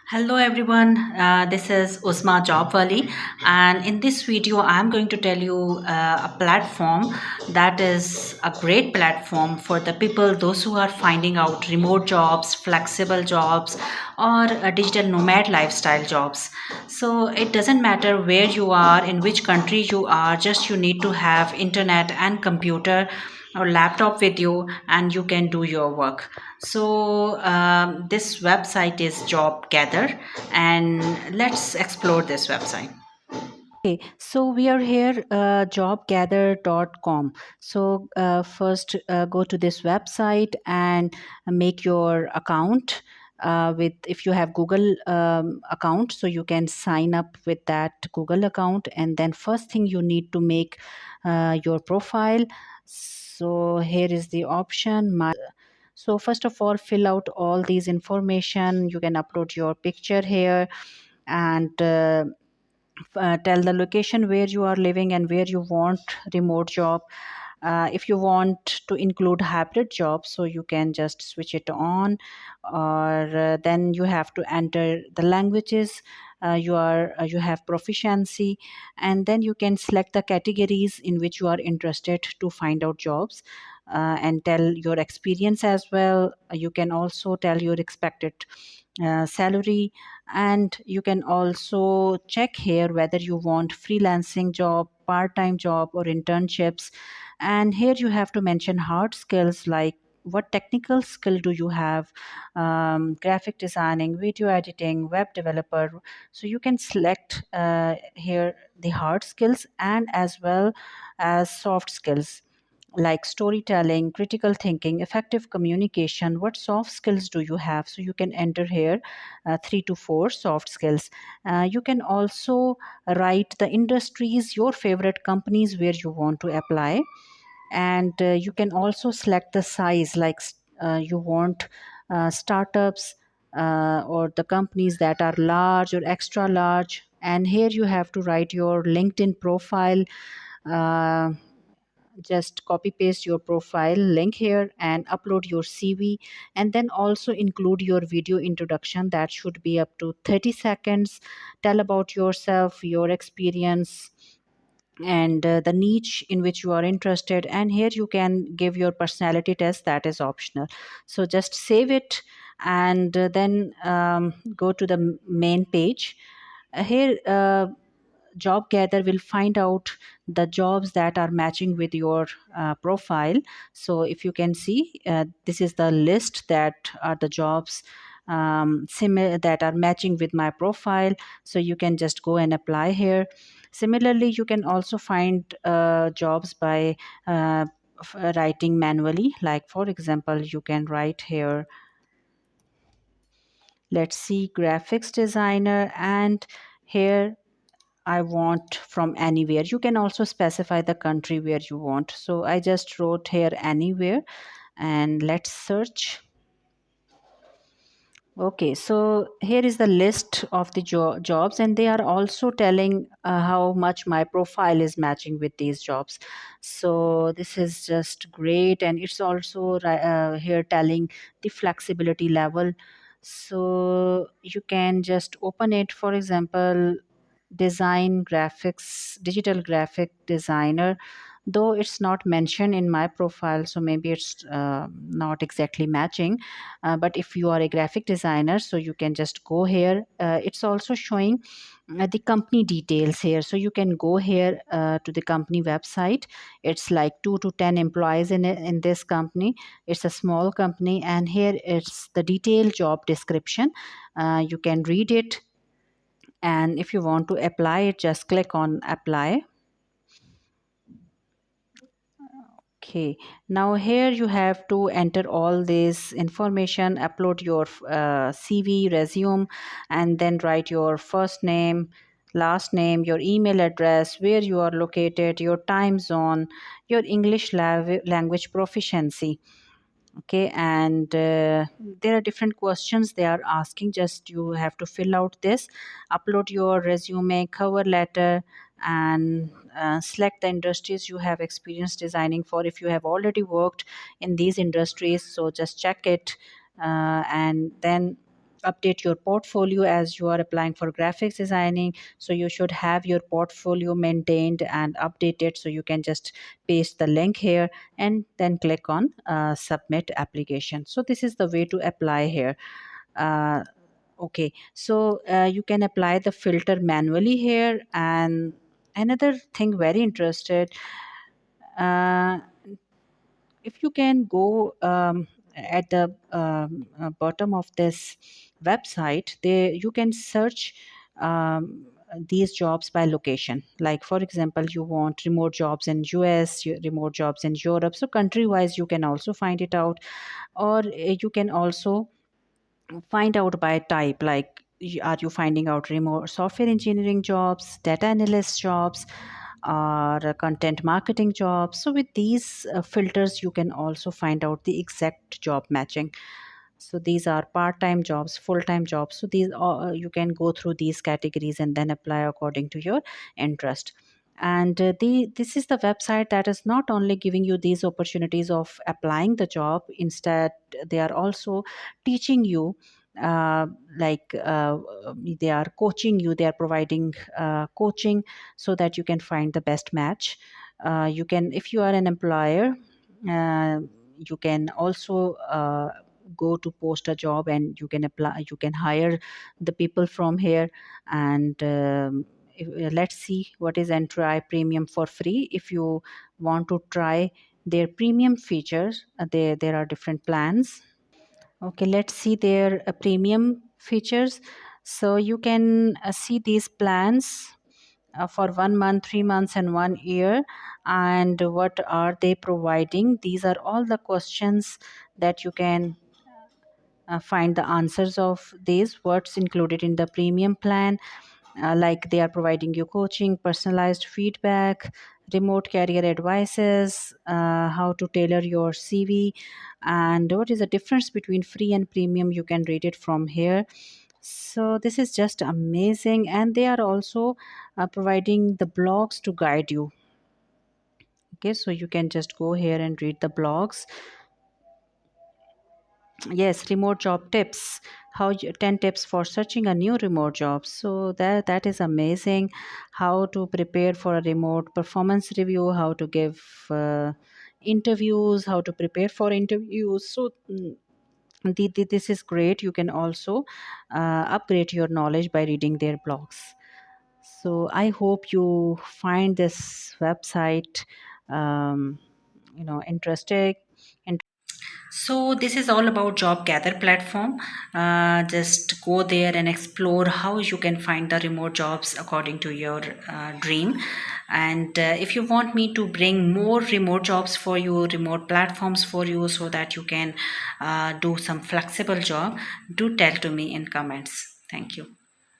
Hello everyone, this is Usma Jobwali, and in this video I'm going to tell you a platform that is a great platform for the people, those who are finding out remote jobs, flexible jobs, or digital nomad lifestyle jobs. So it doesn't matter where you are, in which country you are, just you need to have internet and computer or laptop with you and you can do your work. So this website is Jobgather, and let's explore this website. Okay, so we are here, jobgather.com. So first go to this website and make your account with, if you have Google account, so you can sign up with that Google account. And then first thing you need to make your profile. So here is the option. So first of all, fill out all these information. You can upload your picture here and tell the location where you are living and where you want remote job. If you want to include hybrid jobs, so you can just switch it on, or then you have to enter the languages you have proficiency, and then you can select the categories in which you are interested to find out jobs, and tell your experience as well. You can also tell your expected salary, and you can also check here whether you want freelancing job, part-time job, or internships. And here you have to mention hard skills like what technical skill do you have, graphic designing, video editing, web developer. So you can select here the hard skills and as well as soft skills like storytelling, critical thinking, effective communication. What soft skills do you have? So you can enter here 3 to 4 soft skills. You can also write the industries, your favorite companies where you want to apply, and you can also select the size, like you want startups or the companies that are large or extra large. And here you have to write your LinkedIn profile. Uh, just copy paste your profile link here and upload your CV, and then also include your video introduction that should be up to 30 seconds. Tell about yourself, your experience, and the niche in which you are interested. And here you can give your personality test, that is optional. So just save it, and then go to the main page. Here Jobgather will find out the jobs that are matching with your profile. So if you can see, this is the list that are the jobs similar that are matching with my profile. So you can just go and apply here. Similarly, you can also find jobs by writing manually. Like for example, you can write here, let's see, graphics designer, and here I want from anywhere. You can also specify the country where you want. So I just wrote here anywhere, and let's search. Okay, so here is the list of the jobs, and they are also telling how much my profile is matching with these jobs. So this is just great, and it's also here telling the flexibility level. So you can just open it. For example, design graphics, digital graphic designer, though it's not mentioned in my profile, so maybe it's not exactly matching. But if you are a graphic designer, so you can just go here. It's also showing the company details here, so you can go here to the company website. It's like 2 to 10 employees in this company. It's a small company, and here it's the detailed job description. You can read it, and if you want to apply it, just click on apply. Okay, now here you have to enter all this information, upload your CV, resume, and then write your first name, last name, your email address, where you are located, your time zone, your English language proficiency. Okay, and there are different questions they are asking. Just you have to fill out this, upload your resume, cover letter, and select the industries you have experience designing for. If you have already worked in these industries, so just check it, and then update your portfolio, as you are applying for graphics designing. So you should have your portfolio maintained and updated. So you can just paste the link here and then click on submit application. So this is the way to apply here. uh, okay, so you can apply the filter manually here. And another thing very interested, uh, if you can go at the bottom of this website, there you can search these jobs by location. Like for example, you want remote jobs in US, remote jobs in Europe, so country wise you can also find it out. Or you can also find out by type, like are you finding out remote software engineering jobs, data analyst jobs, or content marketing jobs. So with these filters you can also find out the exact job matching. So these are part-time jobs, full-time jobs. So these you can go through these categories and then apply according to your interest. And this is the website that is not only giving you these opportunities of applying the job, instead they are also teaching you, uh, like they are coaching you, they are providing coaching so that you can find the best match. You can, if you are an employer, uh, you can also go to post a job and you can apply, you can hire the people from here. And let's see what is, and try premium for free. If you want to try their premium features, there are different plans. Okay, let's see their premium features. So you can see these plans for 1 month, 3 months, and 1 year. And what are they providing? These are all the questions that you can find the answers of these. What's included in the premium plan? Like they are providing you coaching, personalized feedback, remote career advices, how to tailor your CV, and what is the difference between free and premium. You can read it from here. So this is just amazing, and they are also providing the blogs to guide you. Okay, so you can just go here and read the blogs. Yes, remote job tips. 10 tips for searching a new remote job. So that is amazing. How to prepare for a remote performance review, how to give interviews, how to prepare for interviews. So this is great. You can also upgrade your knowledge by reading their blogs. So I hope you find this website interesting. So this is all about Jobgather platform. Just go there and explore how you can find the remote jobs according to your dream. And if you want me to bring more remote jobs for you, remote platforms for you, so that you can do some flexible job, do tell to me in comments. Thank you.